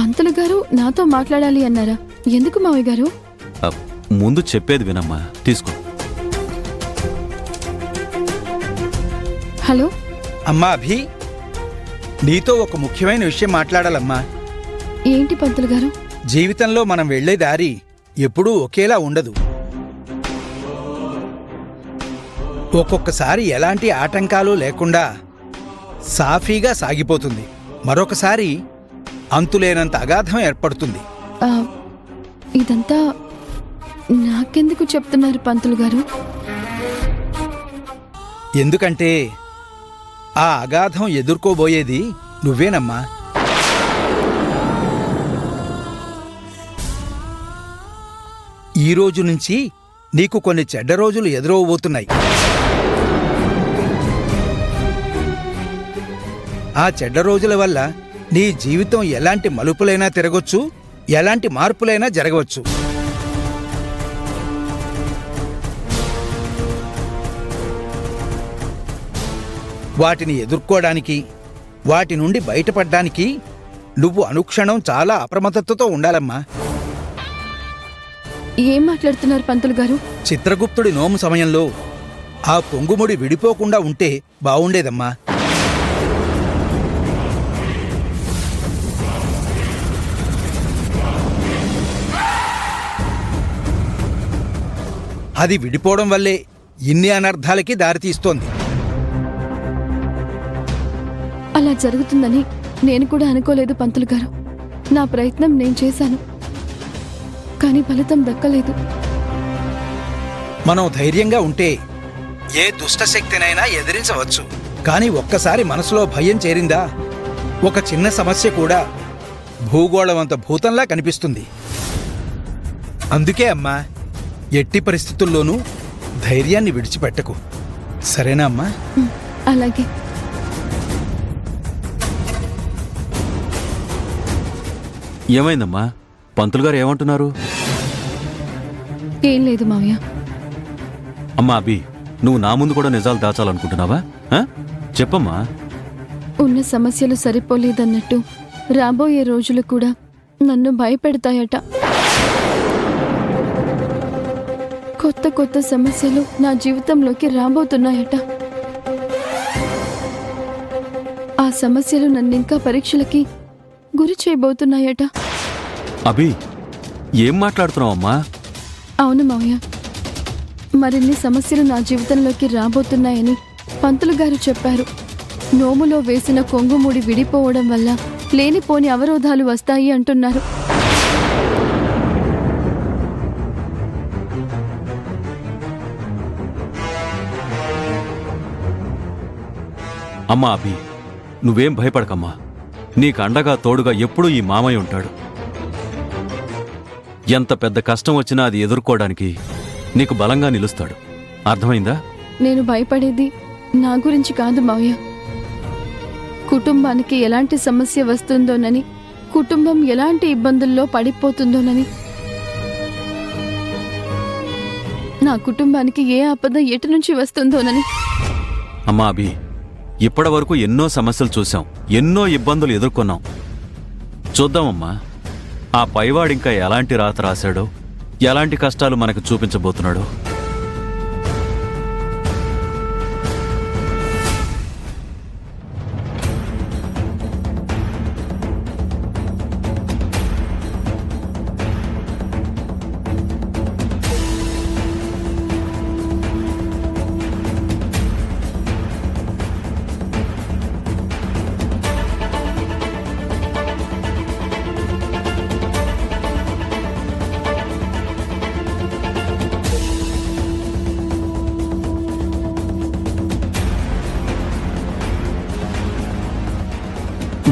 పంతులు గారు నాతో మాట్లాడాలి అన్నారా? ఎందుకు మావయ్య గారు? ముందు చెప్పేది వినమ్మా, తీసుకో. హలో అమ్మా అభి, నీతో ఒక ముఖ్యమైన విషయం మాట్లాడాలమ్మా. ఏంటి పంతులు గారు? జీవితంలో మనం వెళ్లే దారి ఎప్పుడూ ఒకేలా ఉండదు. ఒక్కొక్కసారి ఎలాంటి ఆటంకాలు లేకుండా సాఫీగా సాగిపోతుంది. మరొకసారి అంతులేనంత అగాధం ఏర్పడుతుంది. ఇదంతా నాకెందుకు చెప్తున్నారు పంతులు గారు? ఎందుకంటే ఆ అగాధం ఎదుర్కోబోయేది నువ్వేనమ్మా. ఈ రోజు నుంచి నీకు కొన్ని చెడ్డ రోజులు ఎదురవబోతున్నాయి. ఆ చెడ్డ రోజుల వల్ల నీ జీవితం ఎలాంటి మలుపులైనా తిరగొచ్చు, ఎలాంటి మార్పులైనా జరగవచ్చు. వాటిని ఎదుర్కోవడానికి, వాటి నుండి బయటపడ్డానికి నువ్వు అనుక్షణం చాలా అప్రమత్తతతో ఉండాలమ్మా. ఏం మాట్లాడుతున్నారు పంతులు గారు? చిత్రగుప్తుడి నోము సమయంలో ఆ పొంగుముడి విడిపోకుండా ఉంటే బావుండేదమ్మా. అది విడిపోవడం వల్లే ఇన్ని అనర్థాలకి దారితీస్తోంది. అలా జరుగుతుందని నేను కూడా అనుకోలేదు పంతులు గారు. నా ప్రయత్నం నేను చేశాను, కానీ ఫలితం దక్కలేదు. మనం ధైర్యంగా ఉంటే ఏ దుష్టశక్తినైనా ఎదిరించవచ్చు. కానీ ఒక్కసారి మనసులో భయం చేరిందా, ఒక చిన్న సమస్య కూడా భూగోళమంత భూతంలా కనిపిస్తుంది. అందుకే అమ్మా, ఎట్టి పరిస్థితుల్లోనూ ధైర్యాన్ని విడిచిపెట్టకు. సరేనా అమ్మా? అలాగే. ఏమైందమ్మా? పంతులు గారు ఏమంటున్నారు? ఏం లేదు మావయ్య. అమ్మా అభి, నువ్వు నా ముందు కూడా నిజాలు దాచాలనుకుంటున్నావా? చెప్పమ్మా. ఉన్న సమస్యలు సరిపోలేదన్నట్టు రాబోయే రోజులు కూడా నన్ను భయపెడతాయట. కొత్త కొత్త సమస్యలు నా జీవితంలోకి రాబోతున్నాయట. ఆ సమస్యలు నన్నింకా పరీక్షలకి గురి చేయబోతున్నాయట. అభి, ఏం మాట్లాడుతున్నావమ్మా? అవును మావయ్య, మరిన్ని సమస్యలు నా జీవితంలోకి రాబోతున్నాయని పంతులు గారు చెప్పారు. నోములో వేసిన కొంగుముడి విడిపోవడం వల్ల లేనిపోని అవరోధాలు వస్తాయి అంటున్నారు. అమ్మా అభి, నువ్వేం భయపడకమ్మా. నీకు అండగా తోడుగా ఎప్పుడూ ఈ మామయ్య ఉంటాడు. ఎంత పెద్ద కష్టం వచ్చినా అది ఎదుర్కోవడానికి నీకు బలంగా నిలుస్తాడు. అర్థమైందా? నేను భయపడేది నా గురించి కాదు మావయ్య. కుటుంబానికి ఎలాంటి సమస్య వస్తుందోనని, కుటుంబం ఎలాంటి ఇబ్బందుల్లో పడిపోతుందోనని, నా కుటుంబానికి ఏ ఆపద ఎటు నుంచి వస్తుందోనని. అమ్మా అభి, ఇప్పటి వరకు ఎన్నో సమస్యలు చూశాం, ఎన్నో ఇబ్బందులు ఎదుర్కొన్నాం. చూద్దామమ్మా, ఆ పైవాడింకా ఎలాంటి రాత రాశాడో, ఎలాంటి కష్టాలు మనకు చూపించబోతున్నాడో.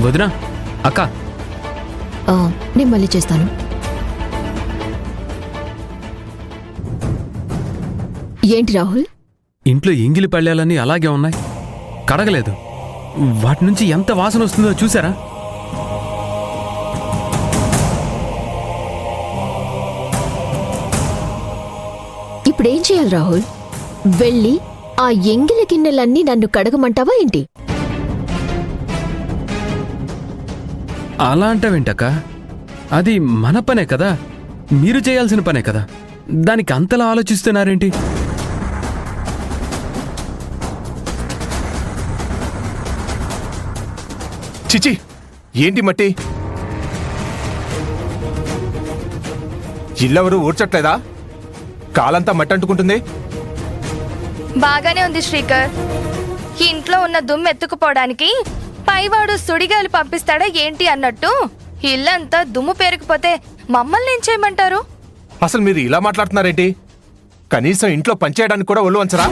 వదినా, అక్క, నేను మళ్ళీ చేస్తాను. ఏంటి రాహుల్? ఇంట్లో ఎంగిలి పళ్ళేలన్నీ అలాగే ఉన్నాయి, కడగలేదు. వాటి నుంచి ఎంత వాసన వస్తుందో చూసారా? ఇప్పుడేం చేయాలి రాహుల్? వెళ్ళి ఆ ఎంగిలి గిన్నెలన్నీ నన్ను కడగమంటావా ఏంటి? అలా అంటావేంటక్క? అది మన పనే కదా, మీరు చేయాల్సిన పనే కదా, దానికి అంతలా ఆలోచిస్తున్నారేంటి? చిచి, ఏంటి మట్టి? ఇల్లెవరు ఊడ్చట్లేదా? కాలంతా మట్టి అంటుకుంటుంది. బాగానే ఉంది శ్రీకర్. ఇంట్లో ఉన్న దుమ్ము ఎత్తుకుపోవడానికి పైవాడు సుడిగాలు పంపిస్తాడా ఏంటి అన్నట్టు ఇల్లంతా దుమ్ము పేరుకుపోతే మమ్మల్ని ఏం చేయమంటారు? అసలు మీరు ఇలా మాట్లాడుతున్నారేంటి? కనీసం ఇంట్లో పనిచేయడానికి కూడా ఒళ్ళు వంచరా?